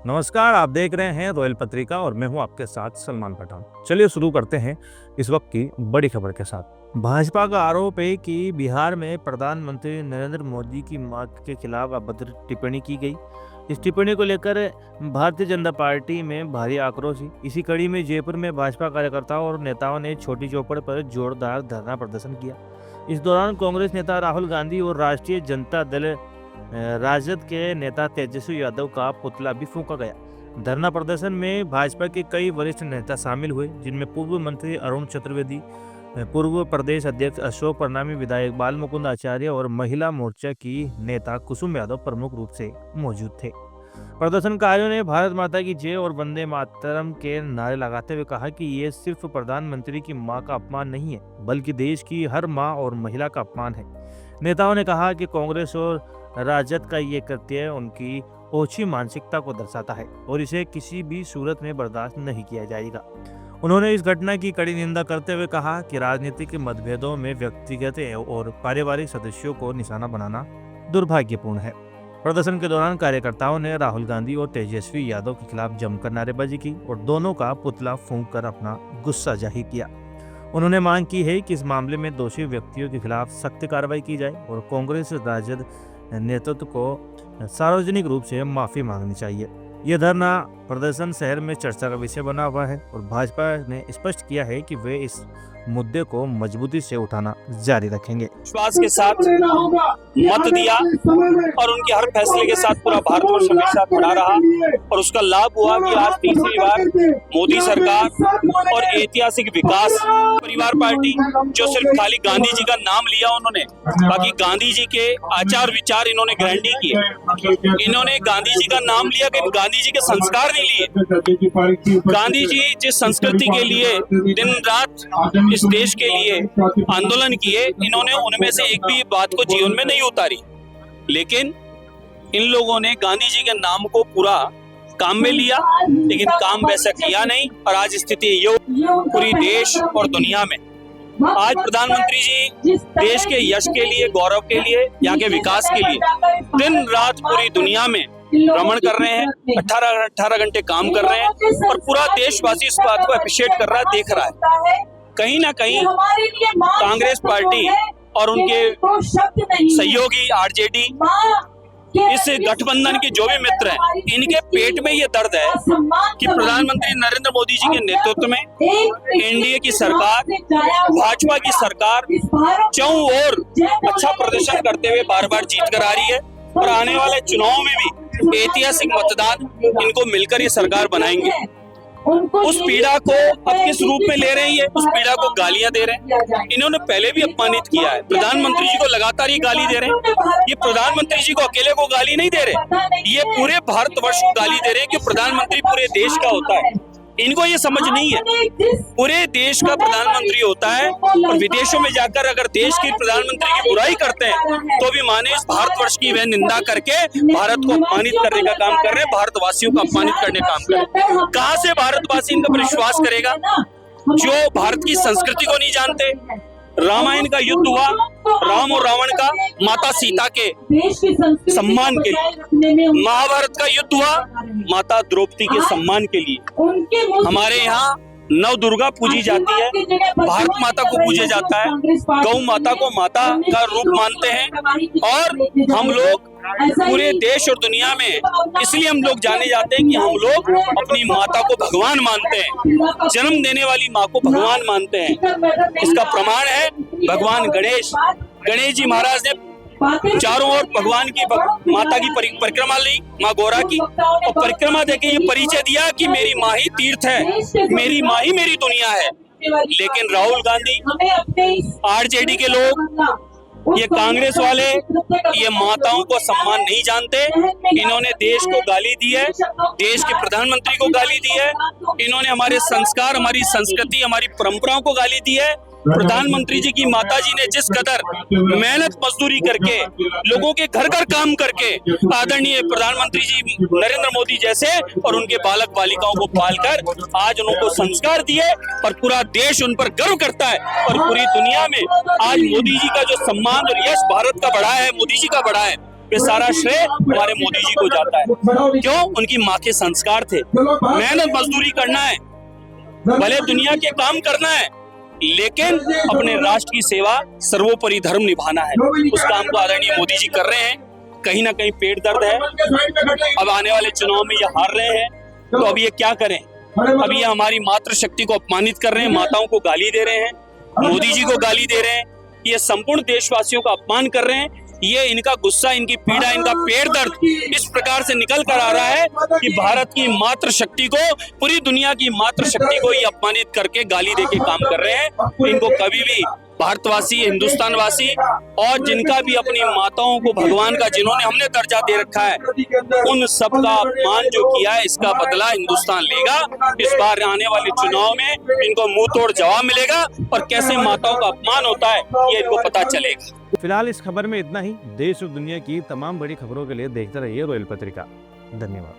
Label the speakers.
Speaker 1: नमस्कार, आप देख रहे हैं रॉयल पत्रिका और मैं हूं आपके साथ सलमान पठान। चलिए शुरू करते हैं इस वक्त की बड़ी खबर के साथ। भाजपा का आरोप है कि बिहार में प्रधानमंत्री नरेंद्र मोदी की मां के खिलाफ अभद्र टिप्पणी की गई। इस टिप्पणी को लेकर भारतीय जनता पार्टी में भारी आक्रोश है। इसी कड़ी में जयपुर में भाजपा कार्यकर्ताओं और नेताओं ने छोटी चौपड़ पर जोरदार धरना प्रदर्शन किया। इस दौरान कांग्रेस नेता राहुल गांधी और राष्ट्रीय जनता दल राजद के नेता तेजस्वी यादव का पुतला भी फूंका गया। धरना प्रदर्शन में भाजपा के कई वरिष्ठ नेता शामिल हुए, जिनमें पूर्व मंत्री अरुण चतुर्वेदी, पूर्व प्रदेश अध्यक्ष अशोक परनामी, विधायक बाल मुकुंद आचार्य और महिला मोर्चा की नेता कुसुम यादव प्रमुख रूप से मौजूद थे। प्रदर्शनकारियों ने भारत माता की जय और वंदे मातरम के नारे लगाते हुए कहा कि ये सिर्फ प्रधानमंत्री की मां का अपमान नहीं है, बल्कि देश की हर मां और महिला का अपमान है। नेताओं ने कहा कि कांग्रेस और राजद का ये कृत्य उनकी ओछी मानसिकता को दर्शाता है और इसे किसी भी सूरत में बर्दाश्त नहीं किया जाएगा। उन्होंने इस घटना की कड़ी निंदा करते हुए कहा कि राजनीतिक मतभेदों में व्यक्तिगत और पारिवारिक सदस्यों को निशाना बनाना दुर्भाग्यपूर्ण है। प्रदर्शन के दौरान कार्यकर्ताओं ने राहुल गांधी और तेजस्वी यादव के खिलाफ जमकर नारेबाजी की और दोनों का पुतला फूंक कर अपना गुस्सा जाहिर किया। उन्होंने मांग की है कि इस मामले में दोषी व्यक्तियों के खिलाफ सख्त कार्रवाई की जाए और कांग्रेस राजद नेतृत्व को सार्वजनिक रूप से माफी मांगनी चाहिए। यह धरना प्रदर्शन शहर में चर्चा का विषय बना हुआ है और भाजपा ने स्पष्ट किया है कि वे इस मुद्दे को मजबूती से उठाना जारी रखेंगे।
Speaker 2: विश्वास के साथ मत दिया और उनके हर फैसले के साथ पूरा भारतवर्ष हमेशा खड़ा रहा और उसका लाभ हुआ कि आज तीसरी बार मोदी सरकार और ऐतिहासिक विकास परिवार पार्टी जो सिर्फ खाली गांधी जी का नाम लिया उन्होंने, बाकी गांधी जी के आचार विचार इन्होंने ग्रहण नहीं किए। इन्होंने गांधी जी का नाम लिया लेकिन गांधी जी के संस्कार नहीं लिए। गांधी जी जिस संस्कृति के लिए दिन रात इस देश के लिए आंदोलन किए, इन्होंने उनमें से एक भी बात को जीवन में नहीं उतारी। लेकिन इन लोगों ने गांधी जी के नाम को पूरा काम में लिया, लेकिन काम वैसा किया नहीं और आज स्थिति ये पूरी देश और दुनिया में। आज प्रधानमंत्री जी देश के यश के लिए, गौरव के लिए, यहाँ के विकास के लिए दिन रात पूरी दुनिया में भ्रमण कर रहे हैं, 18 घंटे काम कर रहे हैं और पूरा देशवासी इस बात को अप्रिशिएट कर रहा है, देख रहा है। कहीं ना कहीं कांग्रेस पार्टी और उनके सहयोगी आरजेडी, इस गठबंधन के जो भी मित्र हैं, इनके पेट में ये दर्द है कि प्रधानमंत्री नरेंद्र मोदी जी के नेतृत्व में एनडीए की सरकार, भाजपा की सरकार चौं ओर अच्छा प्रदर्शन करते हुए बार बार जीत कर आ रही है और आने वाले चुनाव में भी ऐतिहासिक मतदान इनको मिलकर ये सरकार बनाएंगे। उस पीड़ा को अब किस रूप में ले रही है? उस पीड़ा को गालियां दे रहे हैं। इन्होंने पहले भी अपमानित किया है, प्रधानमंत्री जी को लगातार ये गाली दे रहे हैं। ये प्रधानमंत्री जी को अकेले को गाली नहीं दे रहे, ये पूरे भारतवर्ष को गाली दे रहे हैं कि प्रधानमंत्री पूरे देश का होता है। इनको ये समझ नहीं है, पूरे देश का प्रधानमंत्री होता है और विदेशों में जाकर अगर देश के प्रधानमंत्री की बुराई करते हैं तो भी माने इस भारतवर्ष की वह निंदा करके भारत को अपमानित करने का काम कर रहे हैं, भारतवासियों को अपमानित करने का काम कर रहे हैं। कहाँ से भारतवासी इनका विश्वास करेगा जो भारत की संस्कृति को नहीं जानते? रामायण का युद्ध हुआ राम और रावण का माता सीता के सम्मान के लिए, महाभारत का युद्ध हुआ माता द्रौपदी के सम्मान के लिए। हमारे यहाँ नव दुर्गा पूजी जाती है, भारत माता को पूजा जाता है, गौ माता को माता का रूप मानते हैं और हम लोग पूरे देश और दुनिया में इसलिए हम लोग जाने जाते हैं कि हम लोग अपनी माता को भगवान मानते हैं, जन्म देने वाली माँ को भगवान मानते हैं। इसका प्रमाण है भगवान गणेश जी महाराज ने चारों ओर भगवान की माता की परिक्रमा ली, माँ गौरा की, और परिक्रमा देके ये परिचय दिया कि मेरी माँ ही तीर्थ है, मेरी माँ ही मेरी दुनिया है। लेकिन राहुल गांधी, आरजेडी के लोग, ये कांग्रेस वाले, ये माताओं को सम्मान नहीं जानते। इन्होंने देश को गाली दी है, देश के प्रधानमंत्री को गाली दी है, इन्होंने हमारे संस्कार, हमारी संस्कृति, हमारी परंपराओं को गाली दी है। प्रधानमंत्री जी की माताजी ने जिस कदर मेहनत मजदूरी करके, लोगों के घर घर काम करके आदरणीय प्रधानमंत्री जी नरेंद्र मोदी जैसे और उनके बालक बालिकाओं को पालकर आज उनको संस्कार दिए और पूरा देश उन पर गर्व करता है और पूरी दुनिया में आज मोदी जी का जो सम्मान और यश भारत का बढ़ा है, मोदी जी का बढ़ा है, वे सारा श्रेय हमारे मोदी जी को जाता है। क्यों? उनकी माँ के संस्कार थे। मेहनत मजदूरी करना है, भले दुनिया के काम करना है, लेकिन अपने राष्ट्र की सेवा सर्वोपरि धर्म निभाना है। उस काम को आदरणीय मोदी जी कर रहे हैं। कहीं ना कहीं पेट दर्द है। अब आने वाले चुनाव में ये हार रहे हैं, तो अब ये क्या करें? अब ये हमारी मातृशक्ति को अपमानित कर रहे हैं, माताओं को गाली दे रहे हैं, मोदी जी को गाली दे रहे हैं, ये संपूर्ण देशवासियों का अपमान कर रहे हैं। ये इनका गुस्सा, इनकी पीड़ा, इनका पेट दर्द इस प्रकार से निकल कर आ रहा है कि भारत की मातृशक्ति को, पूरी दुनिया की मातृशक्ति को ये अपमानित करके गाली देके काम कर रहे हैं। इनको कभी भी भारतवासी, हिंदुस्तानवासी और जिनका भी अपनी माताओं को भगवान का, जिन्होंने हमने दर्जा दे रखा है, उन सब का अपमान जो किया है, इसका बदला हिंदुस्तान लेगा। इस बार आने वाले चुनाव में इनको मुंह तोड़ जवाब मिलेगा और कैसे माताओं का अपमान होता है ये इनको पता चलेगा।
Speaker 1: फिलहाल इस खबर में इतना ही। देश और दुनिया की तमाम बड़ी खबरों के लिए देखते रहिए रॉयल पत्रिका। धन्यवाद।